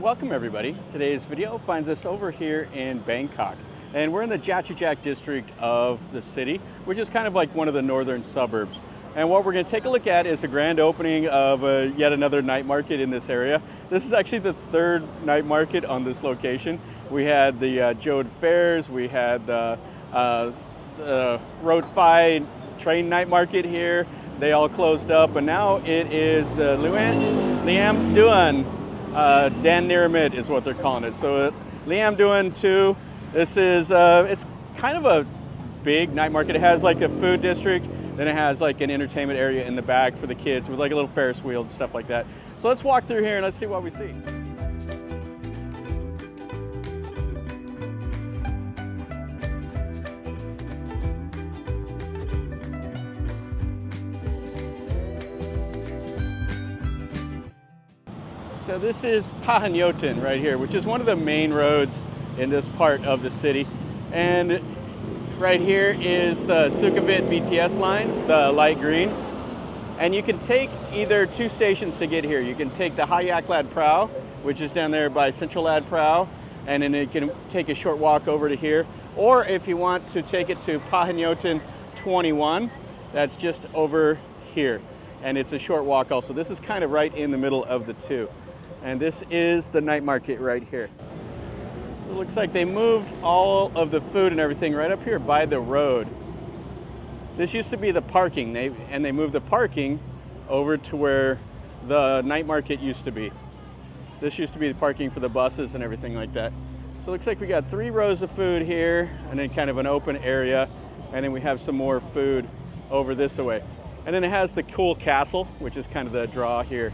Welcome everybody. Today's video finds us over here in Bangkok. And we're in the Chatuchak district of the city, which is kind of like one of the northern suburbs. And what we're going to take a look at is the grand opening of yet another night market in this area. This is actually the third night market on this location. We had the Jode fairs, we had the Road Phi train night market here. They all closed up, and now it is the Liab Duan Dan Neramit is what they're calling it. So Liab Duan 2. This is it's kind of a big night market. It has like a food district, then it has like an entertainment area in the back for the kids with like a little Ferris wheel and stuff like that. So let's walk through here and let's see what we see. So this is Pahanyotin right here, which is one of the main roads in this part of the city. And right here is the Sukumvit BTS line, the light green. And you can take either two stations to get here. You can take the Hayak Lad Prao, which is down there by Central Lad Prao, and then you can take a short walk over to here. Or if you want to take it to Pahanyotin 21, that's just over here. And it's a short walk also. This is kind of right in the middle of the two. And this is the night market right here. It looks like they moved all of the food and everything right up here by the road. This used to be the parking, they moved the parking over to where the night market used to be. This used to be the parking for the buses and everything like that. So it looks like we got 3 rows of food here, and then kind of an open area, and then we have some more food over this way. And then it has the cool castle, which is kind of the draw here.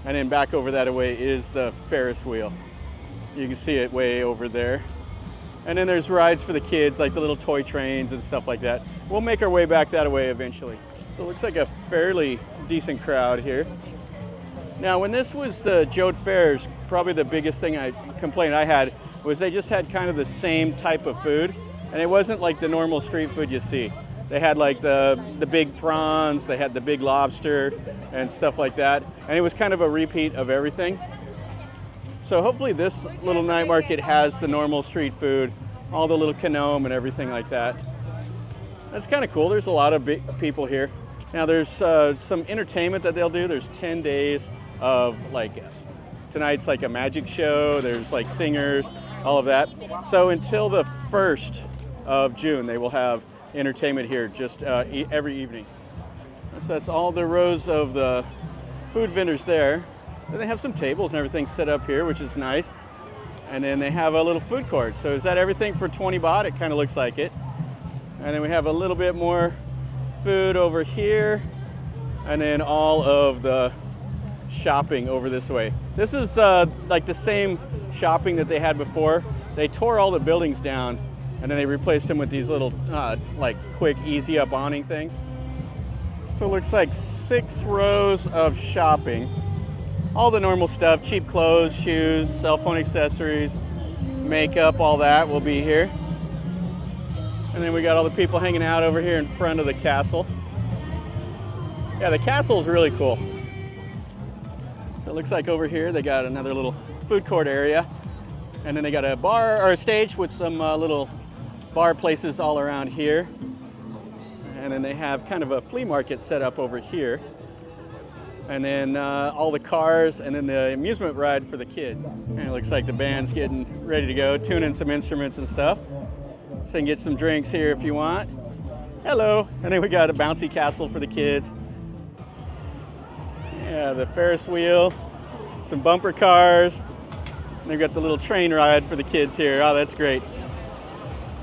And then back over that way is the Ferris wheel. You can see it way over there. And then there's rides for the kids, like the little toy trains and stuff like that. We'll make our way back that way eventually. So it looks like a fairly decent crowd here. Now, when this was the Jode fairs, probably the biggest complaint I had was they just had kind of the same type of food. And it wasn't like the normal street food you see. They had like the big prawns, they had the big lobster and stuff like that. And it was kind of a repeat of everything. So hopefully this little night market has the normal street food, all the little kanome and everything like that. That's kind of cool. There's a lot of big people here. Now there's some entertainment that they'll do. There's 10 days of like, tonight's like a magic show. There's like singers, all of that. So until the 1st of June, they will have entertainment here just every evening. So that's all the rows of the food vendors there. Then they have some tables and everything set up here, which is nice. And then they have a little food court. So is that everything for 20 baht? It kind of looks like it. And then we have a little bit more food over here. And then all of the shopping over this way. This is like the same shopping that they had before. They tore all the buildings down and then they replaced them with these little like quick easy up awning things. So it looks like 6 rows of shopping. All the normal stuff, cheap clothes, shoes, cell phone accessories, makeup, all that will be here. And then we got all the people hanging out over here in front of the castle. Yeah, the castle is really cool. So it looks like over here they got another little food court area. And then they got a bar or a stage with some little bar places all around here. And then they have kind of a flea market set up over here. And then all the cars, and then the amusement ride for the kids. And it looks like the band's getting ready to go, tuning some instruments and stuff. So you can get some drinks here if you want. Hello. And then we got a bouncy castle for the kids. Yeah, the Ferris wheel, some bumper cars. And they've got the little train ride for the kids here. Oh, that's great.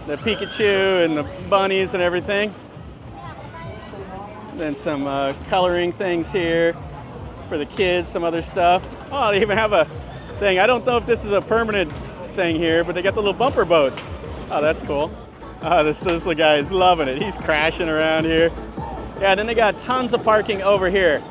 The Pikachu and the bunnies and everything. Then some coloring things here for the kids, some other stuff. Oh, they even have a thing. I don't know if this is a permanent thing here, but they got the little bumper boats. Oh, that's cool. This little guy is loving it. He's crashing around here. Yeah, then they got tons of parking over here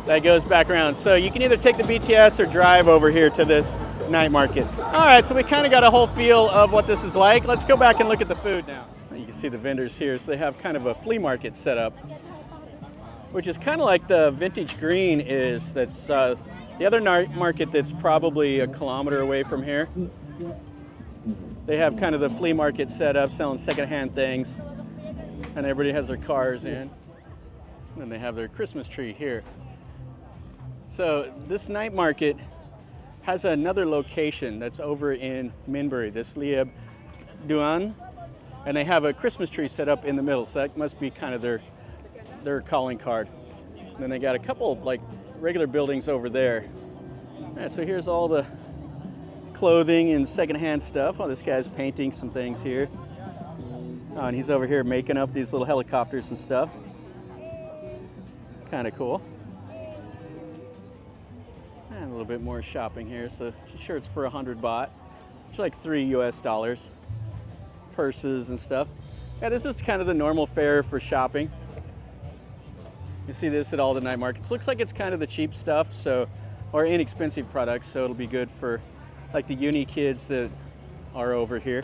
that goes back around. So you can either take the BTS or drive over here to this night market. All right, so we kind of got a whole feel of what this is like. Let's go back and look at the food now. You can see the vendors here. So they have kind of a flea market set up. which is kind of like the vintage green is. That's the other night market that's probably a kilometer away from here. They have kind of the flea market set up, selling secondhand things, and everybody has their cars in. And then they have their Christmas tree here. So this night market has another location that's over in Minbury, this Liab Duan, and they have a Christmas tree set up in the middle, so that must be kind of their calling card. And then they got a couple like regular buildings over there. All right, so here's all the clothing and secondhand stuff. Oh, this guy's painting some things here. Oh, and he's over here making up these little helicopters and stuff. Kind of cool. And a little bit more shopping here. So shirts for 100 baht, which is like $3 US. Purses and stuff. Yeah, this is kind of the normal fare for shopping. You see this at all the night markets. Looks like it's kind of the cheap stuff, so, or inexpensive products, so it'll be good for like the uni kids that are over here.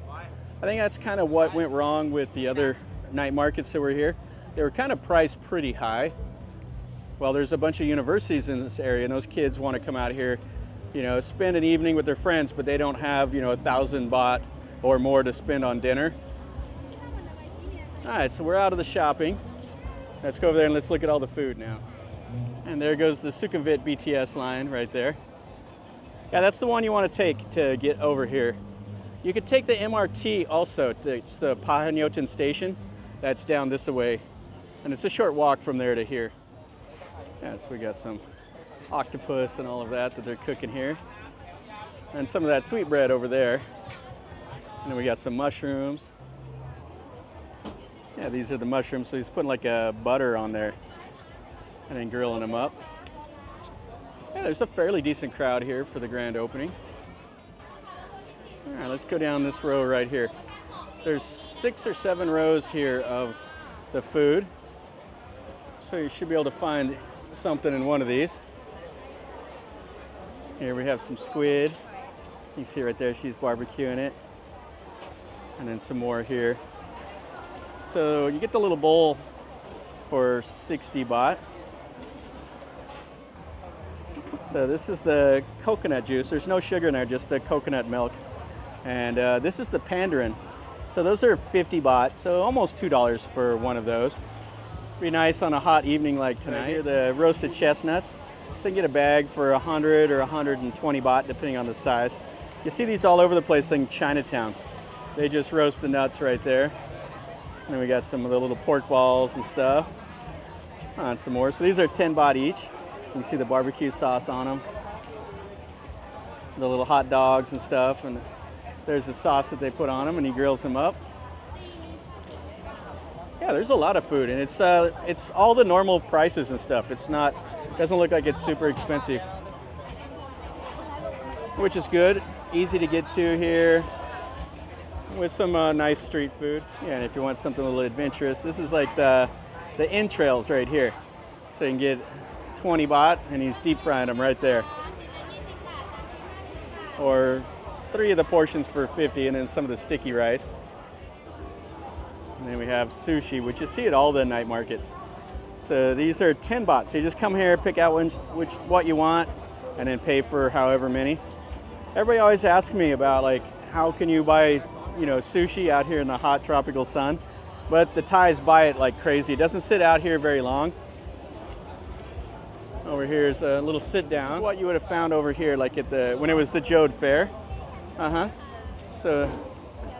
I think that's kind of what went wrong with the other night markets that were here. They were kind of priced pretty high. Well, there's a bunch of universities in this area, and those kids want to come out here, you know, spend an evening with their friends, but they don't have, you know, 1,000 baht or more to spend on dinner. All right, so we're out of the shopping. Let's go over there and let's look at all the food now. And there goes the Sukumvit BTS line right there. Yeah, that's the one you want to take to get over here. You could take the MRT also. It's the Pahanyotin station. That's down this way. And it's a short walk from there to here. Yeah, so we got some octopus and all of that they're cooking here. And some of that sweetbread over there. And then we got some mushrooms. Yeah, these are the mushrooms. So he's putting like a butter on there and then grilling them up. Yeah, there's a fairly decent crowd here for the grand opening. All right, let's go down this row right here. There's 6 or 7 rows here of the food. So you should be able to find something in one of these. Here we have some squid. You can see right there, she's barbecuing it. And then some more here. So you get the little bowl for 60 baht. So this is the coconut juice. There's no sugar in there, just the coconut milk. And this is the pandarin. So those are 50 baht, so almost $2 for one of those. Be nice on a hot evening like tonight. Here, the roasted chestnuts. So you can get a bag for 100 or 120 baht, depending on the size. You see these all over the place in Chinatown. They just roast the nuts right there. And then we got some of the little pork balls and stuff. And some more. So these are 10 baht each. You can see the barbecue sauce on them. The little hot dogs and stuff. And there's the sauce that they put on them, and he grills them up. Yeah, there's a lot of food, and it's all the normal prices and stuff. It's not, doesn't look like it's super expensive, which is good. Easy to get to here. With some nice street food. Yeah, and if you want something a little adventurous, this is like the entrails right here. So you can get 20 baht, and he's deep frying them right there. Or 3 of the portions for 50, and then some of the sticky rice. And then we have sushi, which you see at all the night markets. So these are 10 baht. So you just come here, pick out what you want, and then pay for however many. Everybody always asks me about like, how can you buy, you know, sushi out here in the hot tropical sun? But the Thais buy it like crazy. It doesn't sit out here very long. Over here is a little sit down. This is what you would have found over here, like at when it was the Jode Fair. So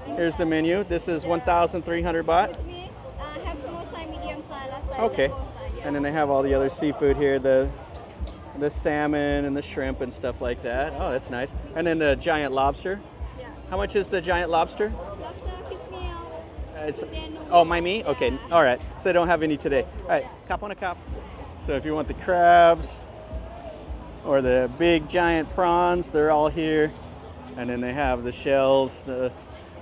here's the menu. This is 1,300 baht. Have small size, medium size, large size, Okay. and full size, yeah. And then they have all the other seafood here, the salmon and the shrimp and stuff like that. Oh, that's nice. And then the giant lobster. Yeah. How much is the giant lobster? Lobster, fish meal. It's, Then no oh, meat. my meat? Okay, Yeah. all right. So they don't have any today. All right, cop on a cop. So if you want the crabs or the big giant prawns, they're all here. And then they have the shells, the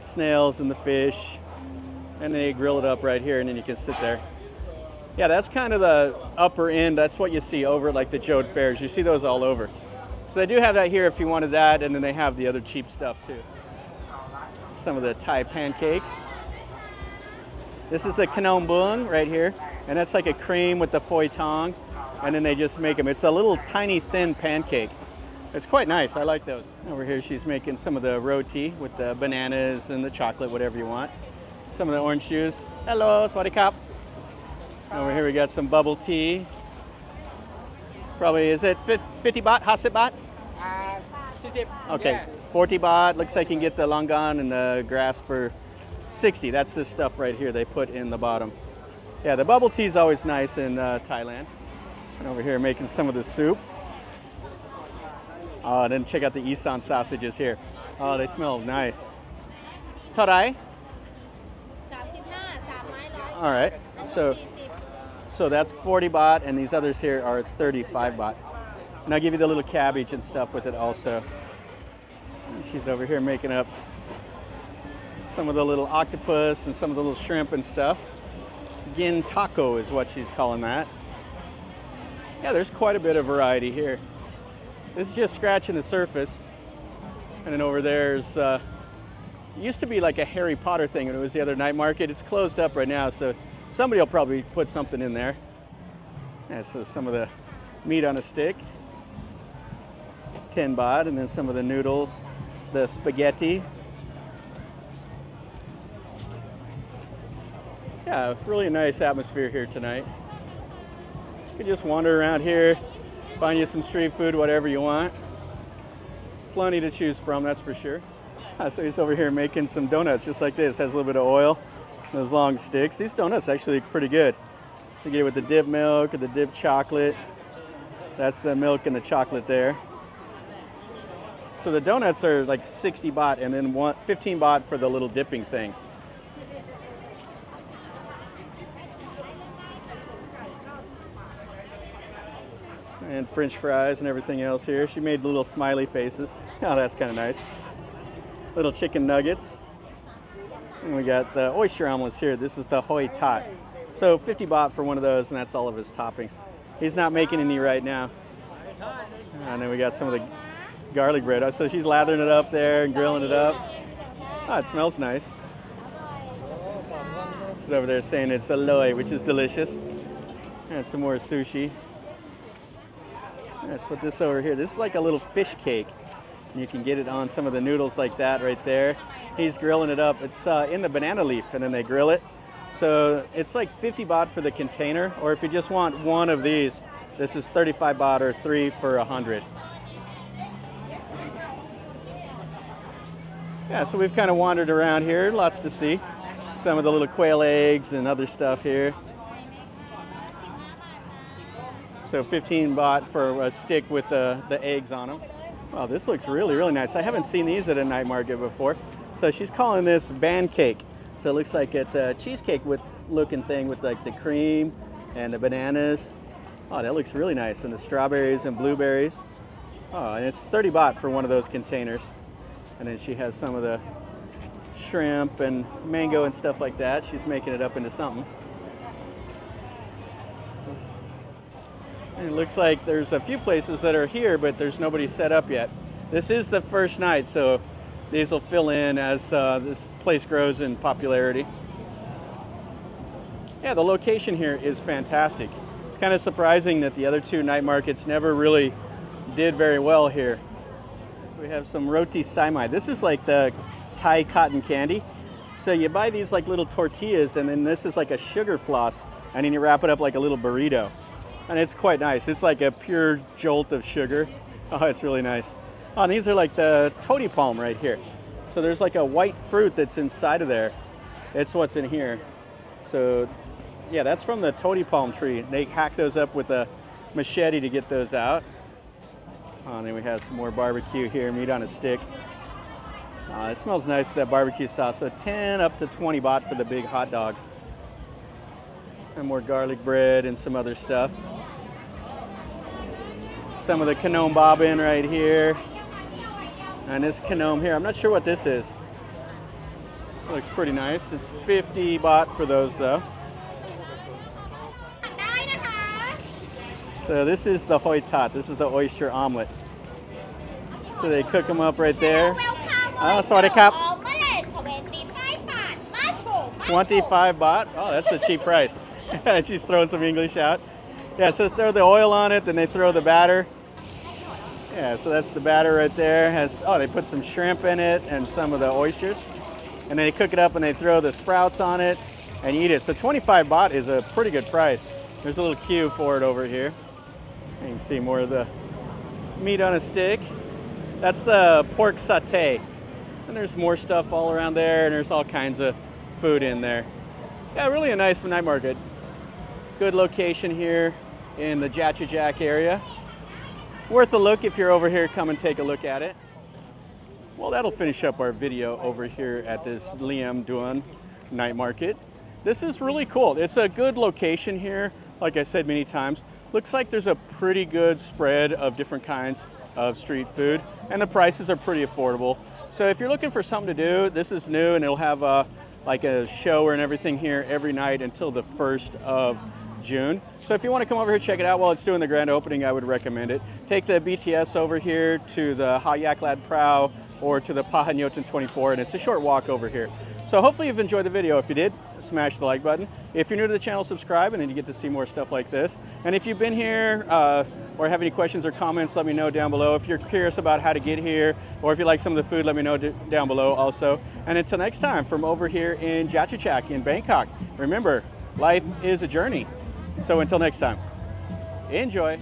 snails, and the fish. And they grill it up right here, and then you can sit there. Yeah, that's kind of the upper end. That's what you see over at like the Jode fairs. You see those all over. So they do have that here if you wanted that, and then they have the other cheap stuff too. Some of the Thai pancakes. This is the Khanom Bung right here. And that's like a cream with the foie tong, and then they just make them. It's a little tiny thin pancake. It's quite nice. I like those. Over here she's making some of the roti with the bananas and the chocolate, whatever you want. Some of the orange juice. Hello, sawasdee krap. Over here we got some bubble tea. Probably, is it 50 baht, 50 baht? 40. Okay, Yeah. 40 baht. Looks like you can get the longan and the grass for 60. That's this stuff right here they put in the bottom. Yeah, the bubble tea is always nice in Thailand. And over here making some of the soup. Oh, and then check out the Isan sausages here. Oh, they smell nice. Tarai? 35 3 ไม้ 100 All right, so that's 40 baht, and these others here are 35 baht. And I'll give you the little cabbage and stuff with it also. And she's over here making up some of the little octopus and some of the little shrimp and stuff. Gin taco is what she's calling that. Yeah, there's quite a bit of variety here. This is just scratching the surface. And then over there's, it used to be like a Harry Potter thing when it was the other night market. It's closed up right now, so somebody will probably put something in there. Yeah, so some of the meat on a stick, 10 baht, and then some of the noodles, the spaghetti. Yeah, really nice atmosphere here tonight. You can just wander around here, find you some street food, whatever you want. Plenty to choose from, that's for sure. So he's over here making some donuts just like this. Has a little bit of oil, those long sticks. These donuts actually look pretty good. So you get it with the dip milk or the dip chocolate. That's the milk and the chocolate there. So the donuts are like 60 baht and then 15 baht for the little dipping things. And French fries and everything else here. She made little smiley faces. Oh, that's kind of nice. Little chicken nuggets. And we got the oyster omelets here. This is the hoi tat. So 50 baht for one of those, and that's all of his toppings. He's not making any right now. And then we got some of the garlic bread. So she's lathering it up there and grilling it up. Oh, it smells nice. She's over there saying it's aloy, which is delicious. And some more sushi. That's what this over here. This is like a little fish cake. And you can get it on some of the noodles like that right there. He's grilling it up. It's in the banana leaf, and then they grill it. So it's like 50 baht for the container, or if you just want one of these, this is 35 baht or 3 for 100. Yeah, so we've kind of wandered around here. Lots to see. Some of the little quail eggs and other stuff here. So 15 baht for a stick with the eggs on them. Wow, this looks really, really nice. I haven't seen these at a night market before. So she's calling this ban cake. So it looks like it's a cheesecake with looking thing with like the cream and the bananas. Oh, that looks really nice. And the strawberries and blueberries. Oh, and it's 30 baht for one of those containers. And then she has some of the shrimp and mango and stuff like that. She's making it up into something. And it looks like there's a few places that are here, but there's nobody set up yet. This is the first night, so these will fill in as this place grows in popularity. Yeah, the location here is fantastic. It's kind of surprising that the other two night markets never really did very well here. So we have some roti saimai. This is like the Thai cotton candy. So you buy these like little tortillas, and then this is like a sugar floss, and then you wrap it up like a little burrito. And it's quite nice. It's like a pure jolt of sugar. Oh, it's really nice. Oh, and these are like the toti palm right here. So there's like a white fruit that's inside of there. It's what's in here. So yeah, that's from the toti palm tree. They hack those up with a machete to get those out. Oh, and then we have some more barbecue here, meat on a stick. It smells nice with that barbecue sauce. So 10 up to 20 baht for the big hot dogs. And more garlic bread and some other stuff. Some of the Kanom bobbin right here. And this Kanom here, I'm not sure what this is. It looks pretty nice. It's 50 baht for those though. So this is the hoi tat. This is the oyster omelet. So they cook them up right there. Oh, sawasdee krap. 25 baht. Oh, that's a cheap price. She's throwing some English out. Yeah, so throw the oil on it, then they throw the batter. Yeah, so that's the batter right there. They put some shrimp in it and some of the oysters. And then they cook it up and they throw the sprouts on it and eat it. So 25 baht is a pretty good price. There's a little queue for it over here. You can see more of the meat on a stick. That's the pork satay. And there's more stuff all around there, and there's all kinds of food in there. Yeah, really a nice night market. Good location here in the Chatuchak area. Worth a look if you're over here, come and take a look at it. Well, that'll finish up our video over here at this Liab Duan night market. This is really cool. It's a good location here, like I said many times. Looks like there's a pretty good spread of different kinds of street food, and the prices are pretty affordable. So if you're looking for something to do, this is new, and it'll have like a show and everything here every night until the 1st of June. So if you want to come over here, check it out while it's doing the grand opening, I would recommend it. Take the BTS over here to the Liab Duan Dan or to the Neramit 24, and it's a short walk over here. So hopefully you've enjoyed the video. If you did, smash the like button. If you're new to the channel, subscribe, and then you get to see more stuff like this. And if you've been here or have any questions or comments, let me know down below. If you're curious about how to get here, or if you like some of the food, let me know down below also. And until next time, from over here in Chatuchak in Bangkok, remember, life is a journey. So until next time, enjoy.